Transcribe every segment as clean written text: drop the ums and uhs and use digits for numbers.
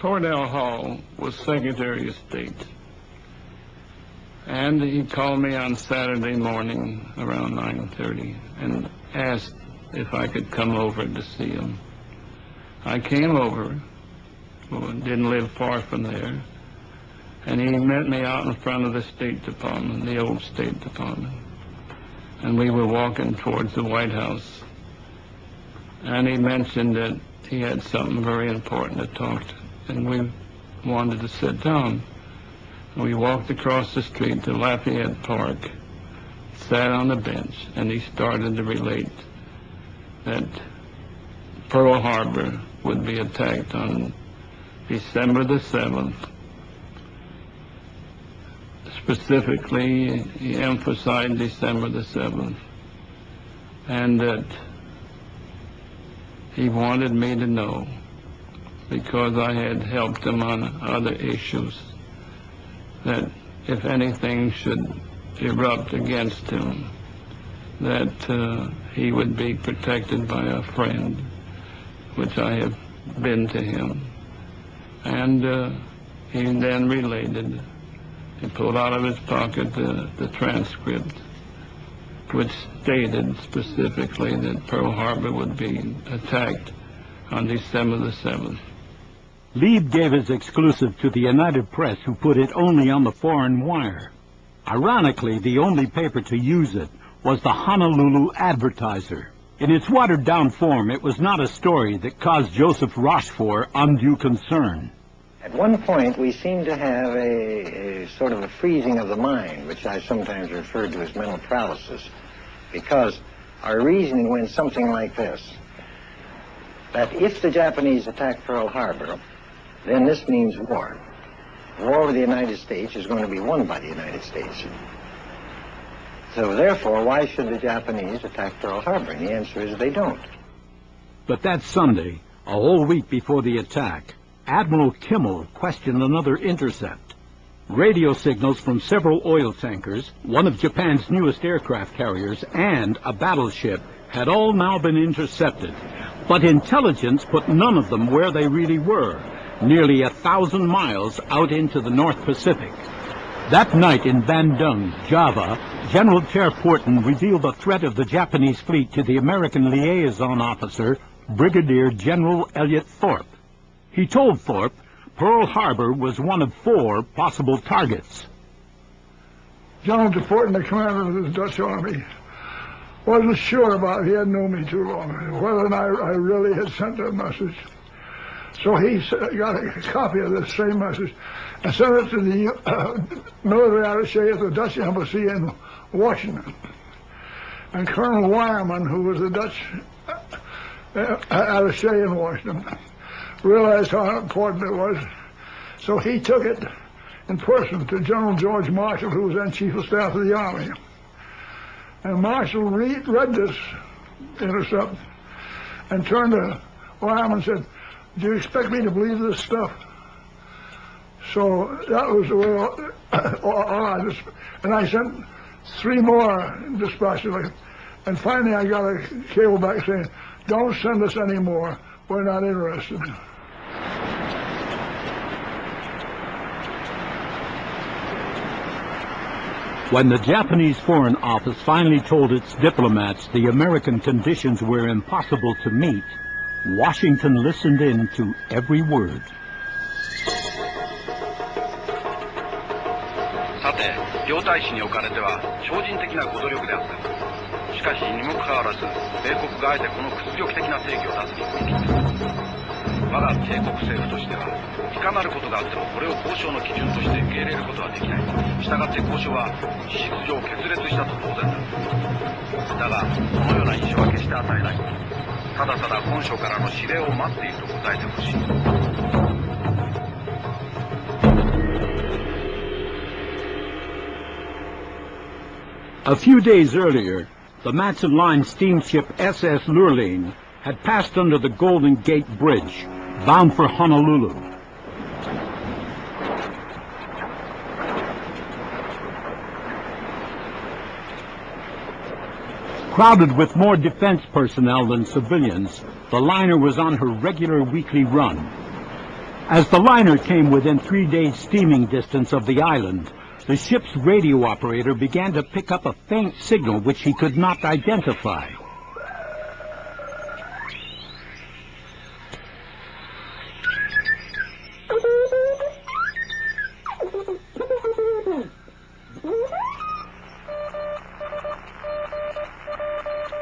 Cordell Hall was Secretary of State, and he called me on Saturday morning around 9:30 and asked if I could come over to see him. I came over, didn't live far from there, and he met me out in front of the State Department, the old State Department, and we were walking towards the White House, and he mentioned that he had something very important to talk to, and we wanted to sit down. We walked across the street to Lafayette Park, sat on the bench, and he started to relate that Pearl Harbor would be attacked on December the 7th. Specifically, he emphasized December the 7th, and that he wanted me to know, because I had helped him on other issues, that if anything should erupt against him, that he would be protected by a friend, which I have been to him. And he then related, he pulled out of his pocket the transcript, which stated specifically that Pearl Harbor would be attacked on December the 7th. Lieb gave his exclusive to the United Press, who put it only on the foreign wire. Ironically, the only paper to use it was the Honolulu Advertiser. In its watered-down form, it was not a story that caused Joseph Rochefort undue concern. At one point, we seemed to have a sort of a freezing of the mind, which I sometimes refer to as mental paralysis, because our reasoning went something like this, that if the Japanese attack Pearl Harbor, then this means war. War with the United States is going to be won by the United States. So therefore, why should the Japanese attack Pearl Harbor? And the answer is they don't. But that Sunday, a whole week before the attack, Admiral Kimmel questioned another intercept. Radio signals from several oil tankers, one of Japan's newest aircraft carriers, and a battleship had all now been intercepted. But intelligence put none of them where they really were, nearly 1,000 miles out into the North Pacific. That night in Bandung, Java, General Terporton revealed the threat of the Japanese fleet to the American liaison officer, Brigadier General Elliott Thorpe. He told Thorpe Pearl Harbor was one of 4 possible targets. General Terporton, the commander of the Dutch Army, wasn't sure about it. He hadn't known me too long, whether or not I really had sent that message. So he got a copy of this same message and sent it to the military attaché at the Dutch embassy in Washington. And Colonel Wireman, who was the Dutch attaché in Washington, realized how important it was. So he took it in person to General George Marshall, who was then Chief of Staff of the Army. And Marshall read this intercept and turned to Wireman and said, "Do you expect me to believe this stuff?" So that was the way and I sent 3 more dispatches. And finally I got a cable back saying, "Don't send us any more. We're not interested." When the Japanese Foreign Office finally told its diplomats the American conditions were impossible to meet, Washington listened in to every word. さて、両大使におかれては超人的なご努力であった。しかしにもかかわらず、米国があえてこの屈辱的な正義を出すに踏み切った。我が帝国政府としては、いかなることがあってもこれを交渉の基準として受け入れることはできない。したがって交渉は事実上決裂したと当然だ。だが、このような印象は決して与えない。ただただ本省からの指令を待っていると答えてほしい。A few days earlier, the Matson Line steamship SS Lurline had passed under the Golden Gate Bridge, bound for Honolulu. Crowded with more defense personnel than civilians, the liner was on her regular weekly run. As the liner came within 3 days' steaming distance of the island, the ship's radio operator began to pick up a faint signal which he could not identify.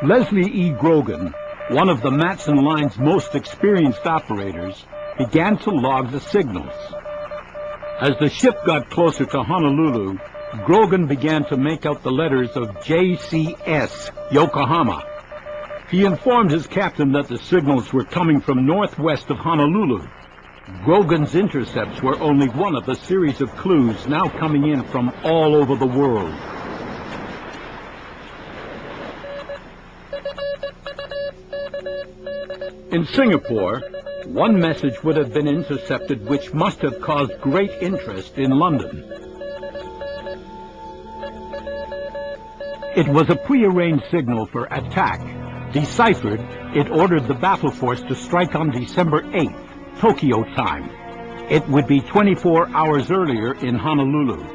Leslie E. Grogan, one of the Matson Line's most experienced operators, began to log the signals. As the ship got closer to Honolulu, Grogan began to make out the letters of JCS, Yokohama. He informed his captain that the signals were coming from northwest of Honolulu. Grogan's intercepts were only one of a series of clues now coming in from all over the world. In Singapore, one message would have been intercepted which must have caused great interest in London. It was a prearranged signal for attack. Deciphered, it ordered the battle force to strike on December 8th, Tokyo time. It would be 24 hours earlier in Honolulu.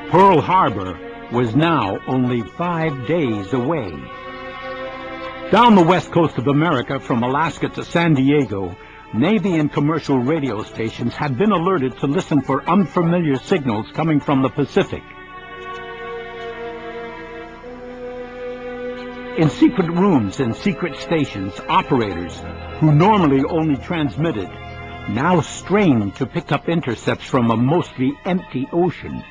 Pearl Harbor was now only 5 days away. Down the west coast of America, from Alaska to San Diego, Navy and commercial radio stations had been alerted to listen for unfamiliar signals coming from the Pacific. In secret rooms and secret stations, operators, who normally only transmitted, now strained to pick up intercepts from a mostly empty ocean.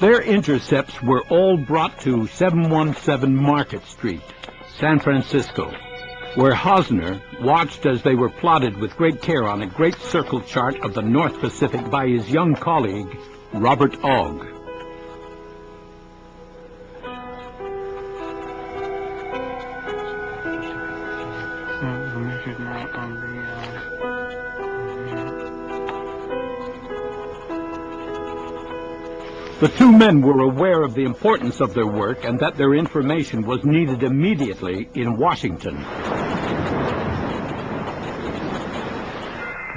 Their intercepts were all brought to 717 Market Street, San Francisco, where Hosner watched as they were plotted with great care on a great circle chart of the North Pacific by his young colleague, Robert Ogg. The two men were aware of the importance of their work and that their information was needed immediately in Washington.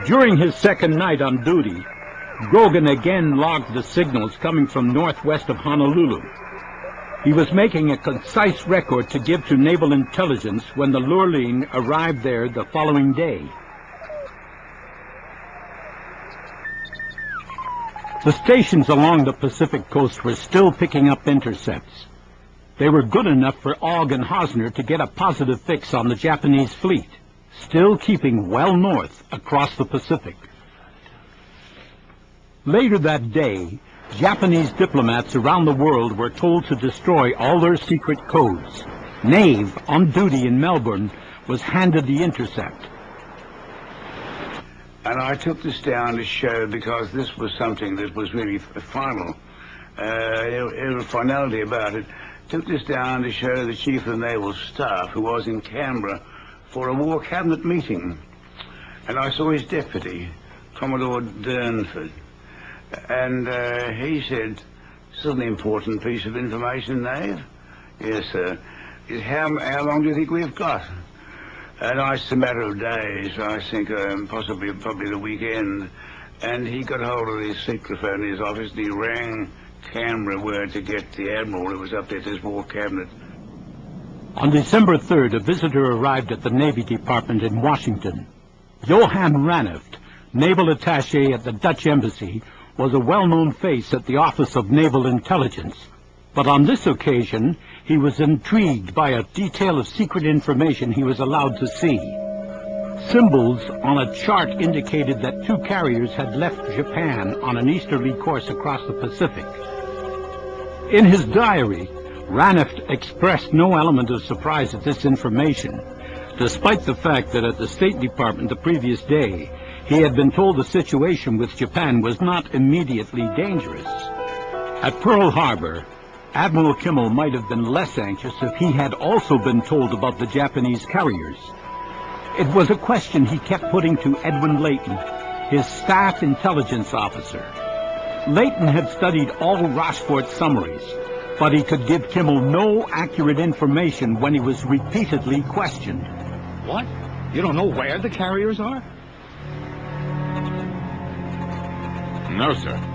During his second night on duty, Grogan again logged the signals coming from northwest of Honolulu. He was making a concise record to give to Naval Intelligence when the Lurline arrived there the following day. The stations along the Pacific coast were still picking up intercepts. They were good enough for Ogg and Hosner to get a positive fix on the Japanese fleet, still keeping well north across the Pacific. Later that day, Japanese diplomats around the world were told to destroy all their secret codes. Nave, on duty in Melbourne, was handed the intercept. And I took this down to show, because this was something that was really final, there was finality about it, took this down to show the Chief of the Naval Staff, who was in Canberra for a War Cabinet meeting. And I saw his deputy, Commodore Durnford, and he said, "This is an important piece of information, Nave." "Yes, sir." He said, how long do you think we've got?" And it's a matter of days, I think, probably the weekend. And he got hold of his secretary in his office, and he rang Canberra word to get the Admiral who was up there at his War Cabinet. On December 3rd, a visitor arrived at the Navy Department in Washington. Johann Raneft, naval attaché at the Dutch Embassy, was a well-known face at the Office of Naval Intelligence. But on this occasion, he was intrigued by a detail of secret information he was allowed to see. Symbols on a chart indicated that two carriers had left Japan on an easterly course across the Pacific. In his diary, Raneft expressed no element of surprise at this information, despite the fact that at the State Department the previous day, he had been told the situation with Japan was not immediately dangerous. At Pearl Harbor, Admiral Kimmel might have been less anxious if he had also been told about the Japanese carriers. It was a question he kept putting to Edwin Layton, his staff intelligence officer. Layton had studied all Rochefort's summaries, but he could give Kimmel no accurate information when he was repeatedly questioned. What? You don't know where the carriers are? No, sir.